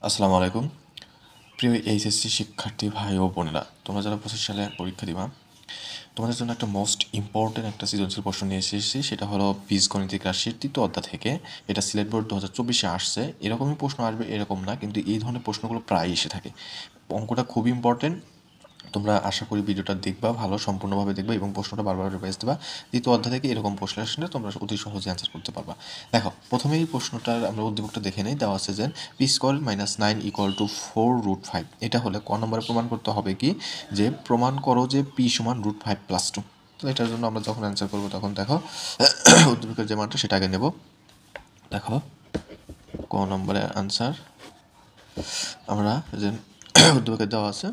আসসালামু আলাইকুম। প্রিয় এইচএসসি শিক্ষার্থী ভাই ও বোনেরা, তোমরা যারা 25 সালে পরীক্ষা দিবা, তোমাদের জন্য একটা মোস্ট ইম্পর্টেন্ট একটা সৃজনশীল প্রশ্ন নিয়ে এসেছি। সেটা হলো বীজগণিতিক রাশির তৃতীয় অধ্যায় থেকে। এটা সিলেট বোর্ড 2024-এ আসছে। এরকমই প্রশ্ন আসবে এরকম না, কিন্তু এই ধরনের প্রশ্নগুলো প্রায় এসে থাকে। অঙ্কটা খুবই ইম্পর্টেন্ট। তোমরা আশা করি ভিডিওটা দেখবা, ভালো সম্পূর্ণভাবে দেখবা এবং প্রশ্নটা বারবার রিভাইজ দেবা। দ্বিতীয় অধ্যায় থেকে এরকম প্রশ্ন আসলে তোমরা অতি সহজে অ্যান্সার করতে পারবা। দেখো, প্রথমেই প্রশ্নটার আমরা উদ্দীপকটা দেখে নেই। দেওয়া আছে যে p square minus 9 equal to 4√5। এটা হলে ক নম্বরে প্রমাণ করতে হবে কি, যে প্রমাণ করো যে পি সমান √5 + 2। তো এটার জন্য আমরা যখন অ্যান্সার করবো তখন দেখো উদ্দীপকের যে মানটা সেটা আগে নেব। দেখো ক নম্বরে আনসার আমরা যে উদ্দীপকে দেওয়া আছে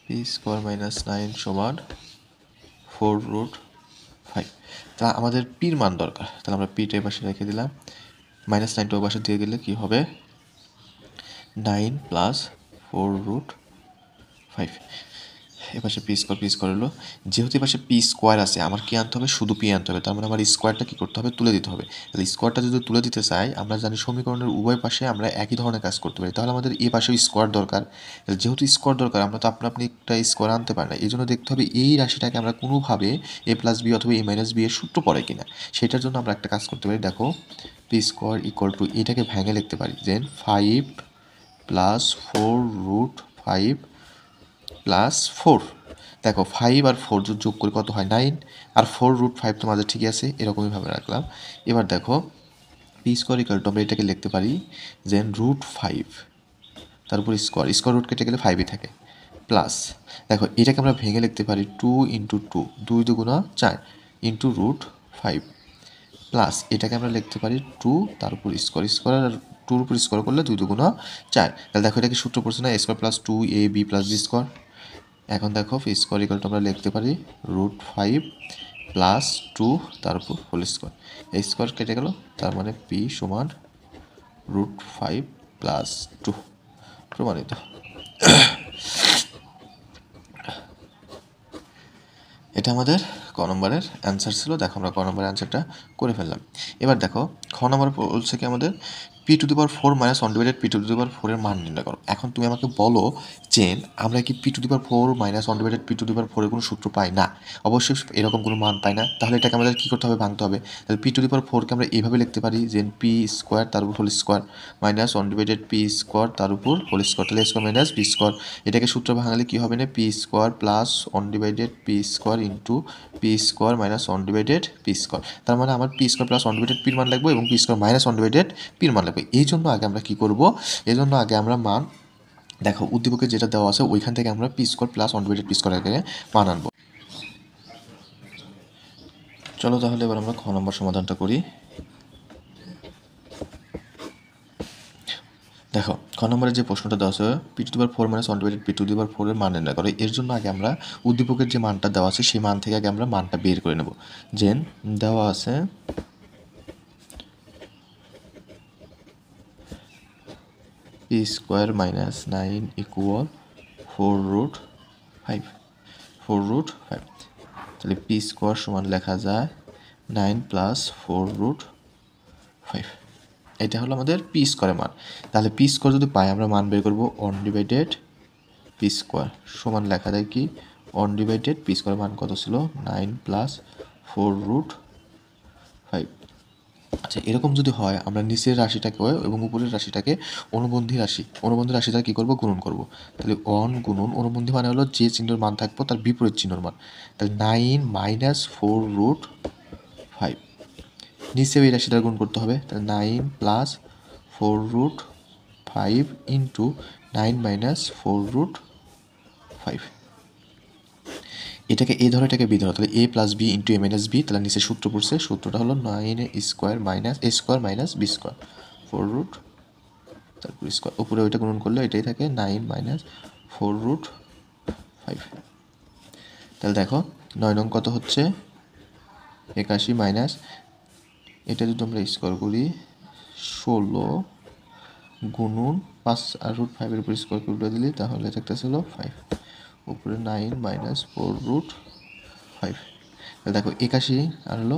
পি স্কোয়ার মাইনাস 9 সমান 4√5। তা আমাদের পির মান দরকার, তাহলে আমরা পিটা এই পাশে রেখে দিলাম। -9টা ওই পাশে দিয়ে গেলে কি হবে, 9 + 4√5। এপাশে পি স্কোয়ার হলো। যেহেতু এপাশে পি স্কোয়ার আছে, আমার কি আনতে হবে, শুধু পি আনতে হবে। তার মানে আমার স্কোয়ারটা কি করতে হবে, তুলে দিতে হবে। তাহলে স্কোয়ারটা যদি তুলে দিতে চাই, আমরা জানি সমীকরণের উভয় পাশে আমরা একই ধরনের কাজ করতে পারি। তাহলে আমাদের এই পাশেও স্কোয়ার দরকার। যেহেতু স্কোয়ার দরকার, আমরা তো আপনি একটা স্কোয়ার আনতে পারি না। এই জন্য দেখতে হবে এই রাশিটাকে আমরা কোনোভাবে a+b অথবা a-b এর সূত্র পড়ে কিনা। সেটার জন্য আমরা একটা কাজ করতে পারি। দেখো, পি স্কোয়ার ইকুয়াল টু এটাকে ভেঙে লিখতে পারি যে 5 + 4√5 + 4। দেখো 5 আর 4 যোগ করে কত হয়, 9। আর 4√5 তো মাঝে ঠিকই আছে, এরকমই ভাবে রাখলাম। এবার দেখো পি স্কোয়ার ইকুয়াল টু আমরা এটাকে লিখতে পারি যে √5, তারপর স্কোয়ার রুট কেটে গেলে 5ই থাকে, প্লাস দেখো এটাকে আমরা ভেঙে লিখতে পারি 2 × 2, 2 × 2 = 4 ইন্টু √5, প্লাস এটাকে আমরা লিখতে পারি 2 তার উপর স্কোয়ার আর 2-র উপর স্কোয়ার করলে 2 × 2 = 4। তাহলে দেখো এটা কি সূত্র পড়ছে না, a² + 2ab + b²। এখন দেখো পি স্কোয়ার ইকুয়াল টু আমরা লিখতে পারি √5 + 2 তার উপর হোল স্কোয়ার। এই স্কোয়ার কেটে গেল, তার মানে পি সমান √5 + 2 প্রমাণিত। এটা আমাদের ক নম্বরের অ্যান্সার ছিল। দেখো আমরা ক নম্বরের অ্যান্সারটা করে ফেললাম। এবার দেখো খ নম্বর বলছে কি আমাদের p⁴ - 1/(p⁴) এর মান নির্ণয় করো। এখন তুমি আমাকে বলো যে আমরা কি p⁴ - 1/(p⁴) এর কোনো সূত্র পাই না? অবশ্যই এরকম কোনো মান পাই না। তাহলে এটাকে আমাদের কী করতে হবে, ভাঙতে হবে। তাহলে p⁴কে আমরা এইভাবে লিখতে পারি যে p² তার উপর হোল স্কোয়ার মাইনাস 1/p² তার উপর হোল স্কোয়ার, তাহলে স্কোয়ার মাইনাস p²। এটাকে সূত্র ভাঙালে কি হবে না, p² + 1/p² into p² - 1/p²। তার মানে আমার p² + 1/p মান লাগবে এবং p² - 1/p মান লাগবে। এই জন্য আগে আমরা কি করব, এই জন্য আগে আমরা মান, দেখো উদ্দীপকে যেটা দেওয়া আছে ওইখান থেকে আমরা p² + 1/p² আগে মান আনবো। চলো তাহলে এবার আমরা খ নম্বর সমাধানটা করি। দেখো খ নম্বরে যে প্রশ্নটা দেওয়া আছে p⁴ - 1/p⁴ এর মান নির্ণয় করো। এর জন্য আগে আমরা উদ্দীপকের যে মানটা দেওয়া আছে সেই মান থেকে আগে আমরা মানটা বের করে নেব। যে দেওয়া আছে p² - 9 = 4√5। তাহলে p² সমান লেখা যায় 9 + 4√5। এটা হলো আমাদের p² মান। তাহলে p² যদি পাই আমরা মান বের করব 1/p² সমান লেখা যায় কি 1/p² মান কত ছিল, 9 + 4√5। আচ্ছা, এরকম যদি হয় আমরা নিচের রাশিটাকে এবং উপরের রাশিটাকে অনুবন্ধী রাশি দ্বারা কী করব, গুণন করব। তাহলে 1 গুণন অনুবন্ধী মানে হলো যে চিহ্নের মান থাকবো তার বিপরীত চিহ্নের মান। তাহলে 9 - 4√5, নিচেও এই রাশিটা গুণ করতে হবে। তাহলে 9 + 4√5 ইন্টু 9 - 4√5। এটাকে এ ধরো, এটাকে বি ধরো, তাহলে a + b into a - b। তাহলে নিচে সূত্র পড়ছে, সূত্রটা হলো 9² - a² - b², 4√ তারপর স্কোয়ার, উপরে ওইটা গুণন করলে এটাই থাকে 9 - 4√5। তাহলে দেখো 9 নং কত হচ্ছে 81 মাইনাস, এটা যদি আমরা স্কোয়ার করি 16 গুণন 5 আর √5 এর উপর স্কোয়ার করে দিলি তাহলে একটা ছিল 5, উপরে 9 - 4√5। তাহলে দেখো 81 আর হলো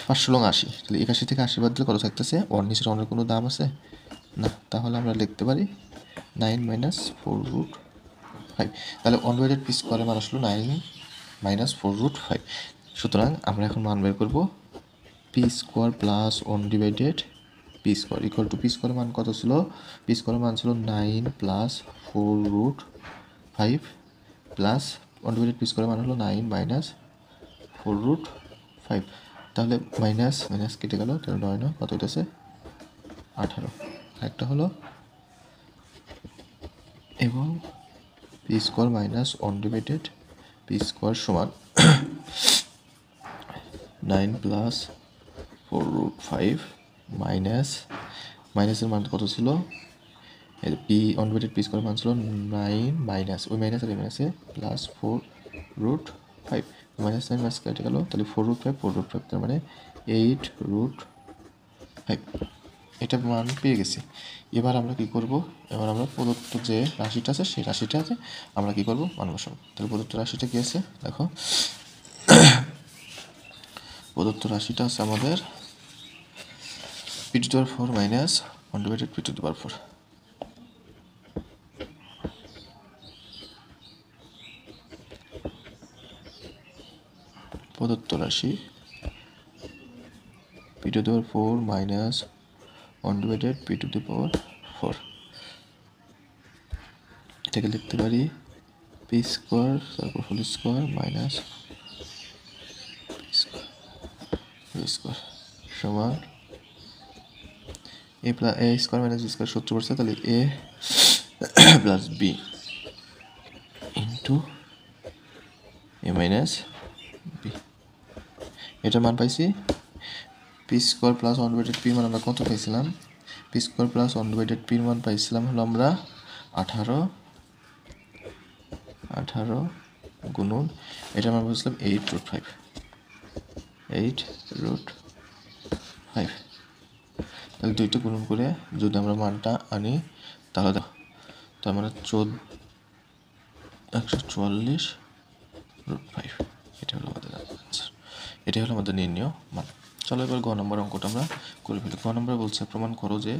580, তাহলে 81 থেকে 80 বাদ দিলে কত থাকতেছে? ওয়ান নিচের অনেক কোনো দাম আছে না, তাহলে আমরা লিখতে পারি 9 মাইনাস 4√5। তাহলে অনডিভাইডেড পি স্কোয়ারের মান আসলো 9 মাইনাস 4√5। সুতরাং আমরা এখন মান বের করবো P square plus undivided p square equal to P স্কোয়ারের মান কত ছিল? পি স্কোয়ারের মান ছিল 9 প্লাস 4√5 প্লাস অনডিভাইডেড পি স্কোয়ারের মান হলো 9 মাইনাস 4√5। তাহলে মাইনাস মাইনাস কেটে গেল, তাহলে 9 কত হইতেছে? 18। একটা হলো এবং P square minus undivided p square সমান 9 প্লাস 4√5 মাইনাস মাইনাসের মান কত ছিল? পি অনডিভাইডেড পি স্কোয়ার মান ছিল 9 মাইনাস ওই মাইনাস আর এই মাইনাসে প্লাস 4√5 মাইনাস 9 মাইনাস কেটে গেল, তাহলে 4√5 তার মানে 8√5। এটা মান পেয়ে গেছি। এবার আমরা কি করব? এবার আমরা প্রদত্ত যে রাশিটা আছে সেই রাশিটাতে আমরা কি করব? মান বসাবো। তাহলে প্রদত্ত রাশিটা কি আছে দেখো, প্রদত্ত রাশিটা আছে আমাদের p⁴ মাইনাস অনডিভাইডেড p⁴। প্রদত্ত রাশি p⁴ মাইনাস অনডিভাইডেড p⁴। এটাকে লিখতে পারি পি স্কোয়ার তারপর whole square minus P square সমান A plus A square minus B square সূত্র পড়ছে, তাহলে A plus B into A minus B. এটার মান পাইছি পি স্কোয়ার প্লাস অনডিভাইডেড পির মান আমরা কত পাইছিলাম? পি স্কোয়ার প্লাস অনডিভাইডেড পির মান পাইছিলাম হলো আমরা 18 গুণন এটার মান পাইছিলাম 8√5। তাহলে দুইটা গুণন করে যদি আমরা মানটা আনি তাহলে তার মানে 144√5। এটা হলো আমাদের আনসার, এটা হলো আমাদের নির্ণয় মান। চলো এবার গ নম্বর অঙ্কটা আমরা করে ফেলি। গ নম্বরে বলছে প্রমাণ করো যে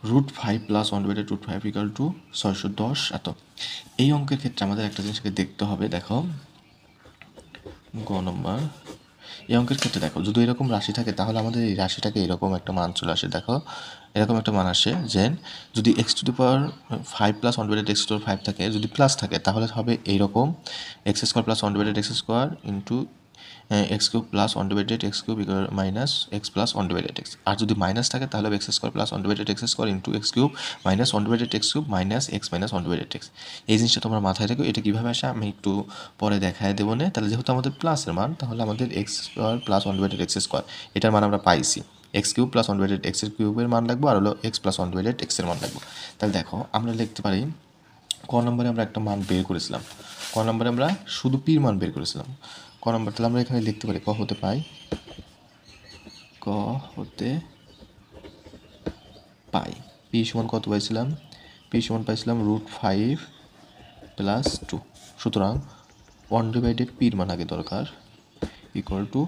√5 প্লাস অনডিভাইডেড √5 ইকুয়াল টু 610 এত। এই অঙ্কের ক্ষেত্রে আমাদের একটা জিনিসকে দেখতে হবে, দেখো গ নম্বর এই অঙ্কের ক্ষেত্রে দেখো যদি এরকম রাশি থাকে তাহলে আমাদের এই রাশিটাকে এরকম একটা মান চলে আসে। দেখো এরকম একটা মান আসে যে যদি x⁵ প্লাস অনডিভাইডেড x⁵ থাকে, যদি প্লাস থাকে তাহলে হবে এইরকম x² plus undivided x² into x³ plus undivided x³ minus x plus undivided x। আর যদি মাইনাস থাকে তাহলে হবে x² plus undivided x² into x³ minus undivided x³ minus x minus undivided x। এই জিনিসটা তোমরা মাথায় রাখো। এটা কীভাবে আসে আমি একটু পরে দেখায় দেবো না। তাহলে যেহেতু আমাদের প্লাসের মান তাহলে আমাদের x² প্লাস অনডিভাইডেড x² এটার মান আমরা পাইছি, x³ প্লাস অনডিভাইডেড x³ মান লাগবো আর হলো x প্লাস অনডিভাইডেড x এর মান লাগবো। তাহলে দেখো আমরা লিখতে পারি ক নম্বরে আমরা একটা মান বের করেছিলাম, ক নম্বরে আমরা শুধু পির মান বের করেছিলাম। ক নম্বর তাহলে আমরা এখানে লিখতে পারি ক হতে পাই পি সমান কত পাইছিলাম? পি সমান পাইছিলাম √5 প্লাস 2। সুতরাং অনডিভাইডেড পির মান আগে দরকার ইকুয়াল টু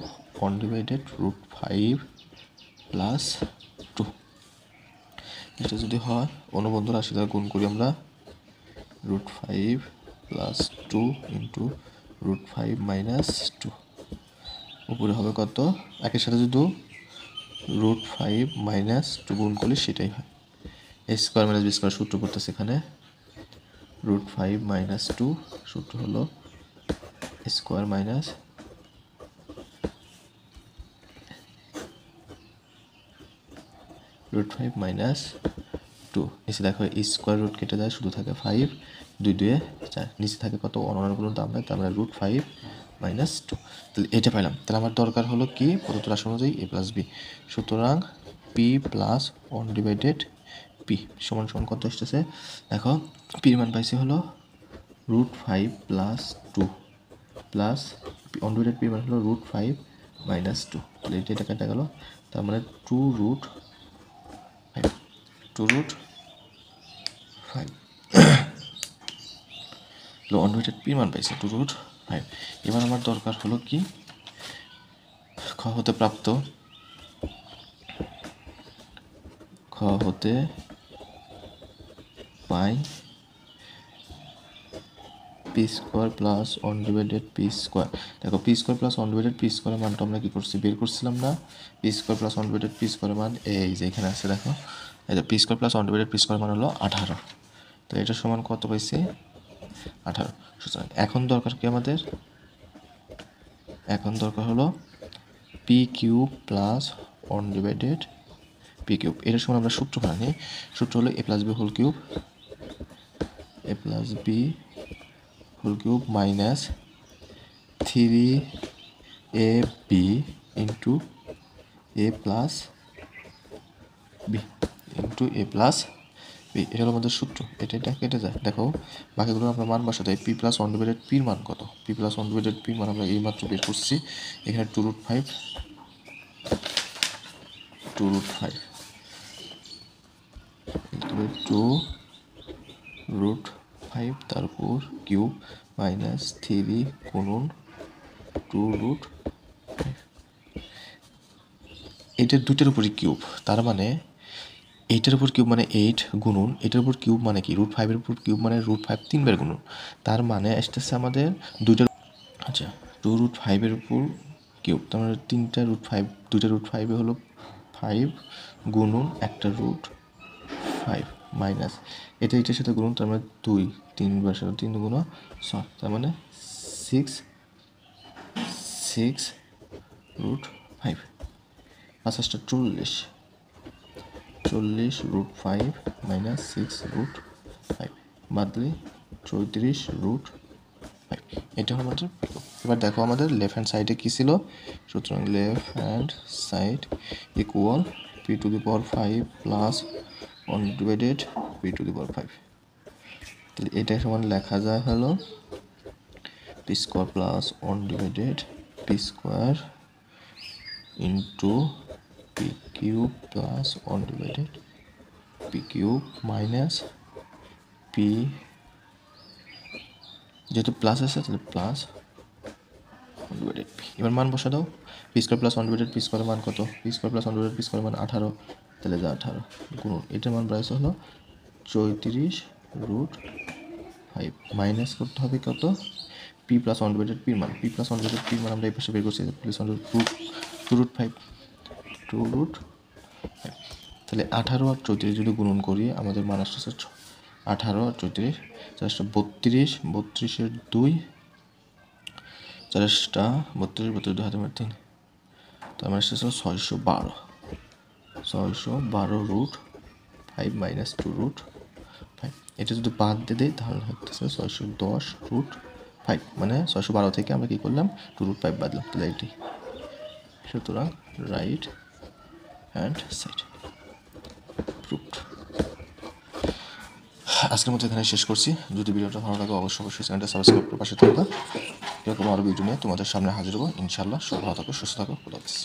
অনডিভাইডেড √5 প্লাস 2। এটা যদি হয় অনুবন্ধ রাশি দ্বারা গুণ করি আমরা √5 প্লাস 2 ইন্টু √5 মাইনাস 2 উপরে হবে কত? একের সাথে যদি √5 মাইনাস 2 গুণ করলে সেটাই হয় এ স্কোয়ার মাইনাস বি স্কোয়ার সূত্র করতেছে এখানে √5 মাইনাস 2 সূত্র হলো স্কোয়ার মাইনাস √5 মাইনাস 2। নিচে দেখো স্কোয়ার রুট কেটে যায় শুধু থাকে 5, 2 2 4, নিচে থাকে কত? অনন্য কোনো দাম নাই, তার মানে √5 মাইনাস 2। তাহলে এটা পাইলাম। তাহলে আমার দরকার হলো কি প্রদত্ত রাশি অনুযায়ী a প্লাস বি। সুতরাং পি প্লাস অনডিভাইডেড পি সমান সমান কত আসতেছে? দেখো পির মান পাইছি হলো √5 প্লাস 2 প্লাস অনডিভাইডেড পির মান হলো √5 মাইনাস 2। তাহলে এটা কেটে গেল, তার মানে 2√5 2√5। অনডিভাইডেড পির মান পাইছে 2√5। এবার আমার দরকার হলো কি খ হতে প্রাপ্ত খ হতে পাই p square plus undivided p square. দেখো p square plus undivided p স্কোয়ারের মানটা আমরা কি করছি বের করছিলাম না? P square plus undivided p স্কোয়ারের মান এই যে এখানে আছে, দেখো এই যে p square plus undivided p স্কোয়ারের মান হলো 18। তো এটা সমান কত পাইছি? 18। সুতরাং এখন দরকার কি আমাদের? এখন দরকার হলো p cube plus undivided p cube. এটার সময় আমরা সূত্র জানি, সূত্র হলো a plus b whole cube, a plus b whole cube minus 3ab into a plus B into a plus b. এটা হলো আমাদের সূত্র। এটা কেটে যায়। দেখো বাকিগুলো আমরা মান বসাতে পি প্লাস অনডিভাইডেড পির মান কত? পি প্লাস অনডিভাইডেড পির মান আমরা এইমাত্র বের করছি। এখানে 2√5 2√5 তারপর কিউব মাইনাস 3 গুণন 2√5। এইটার দুইটার উপরই কিউব, তার মানে এইটার উপর কিউব মানে 8 গুণন এটার উপর কিউব মানে কি √5 এর উপর কিউব মানে √5 3বার গুণন। তার মানে আসতেছে আমাদের দুইটার, আচ্ছা 2√5 এর উপর কিউব, তার মানে 3টা √5, দুইটা √5 হলো 5 গুণন একটা √5 মাইনাস এটার সাথে গুণন, তার মানে 2 3বার সাথে 3 গুণ 6, তার মানে 6√5 5 40 মাইনাস 6√5 বাদলে 34√5। এটা হলো আমাদের। এবার দেখো আমাদের লেফট হ্যান্ড সাইডে কী ছিল? সুতরাং left hand side equal p to the power 5 plus undivided p to the power 5। তাহলে এটা সমান লেখা যায় হলো p square plus undivided p square into p cube plus undivided p cube minus p, যেহেতু প্লাস আছে তাহলে প্লাস অনডিভাইডেড পি। এবার মান বসা দাও। P square plus undivided p স্কোয়ারের মান কত? P square plus undivided p স্কোয়ারের মান 18, তাহলে যা 18 গুণন এটার মান প্রাইস হলো 34√5 মাইনাস করতে হবে কত? পি প্লাস অনডিভাইডেড পির মান। পি প্লাস অনডিভাইডেড পির মান আমরা এই পাশে বের করছি প্লাস 2√5 তাহলে 18 আর 34 যদি গুণন করি আমাদের মান আসছে 18 আর 34 4টা 32, 32-এর 2 4টা 32, 32 2 হাতে 3, তার মানে আসছে 612√5 মাইনাস 2√5। এটা যদি বাদ দিয়ে দেয় তাহলে হচ্ছে 610√5, মানে 612 থেকে আমরা কী করলাম 2√5 বাদলাম, তাহলে এটি। সুতরাং রাইট হ্যান্ড সাইড প্রুভড। আজকের মতো এখানে শেষ করছি। যদি ভিডিওটা ভালো লাগে অবশ্যই চ্যানেলটা সাবস্ক্রাইব করে পাশে থাকবা। এরকম আরও ভিডিও নিয়ে তোমাদের সামনে হাজির হবো ইনশাআল্লাহ। সব ভালো থাকো, সুস্থ থাকো, খোদা হাফেজ।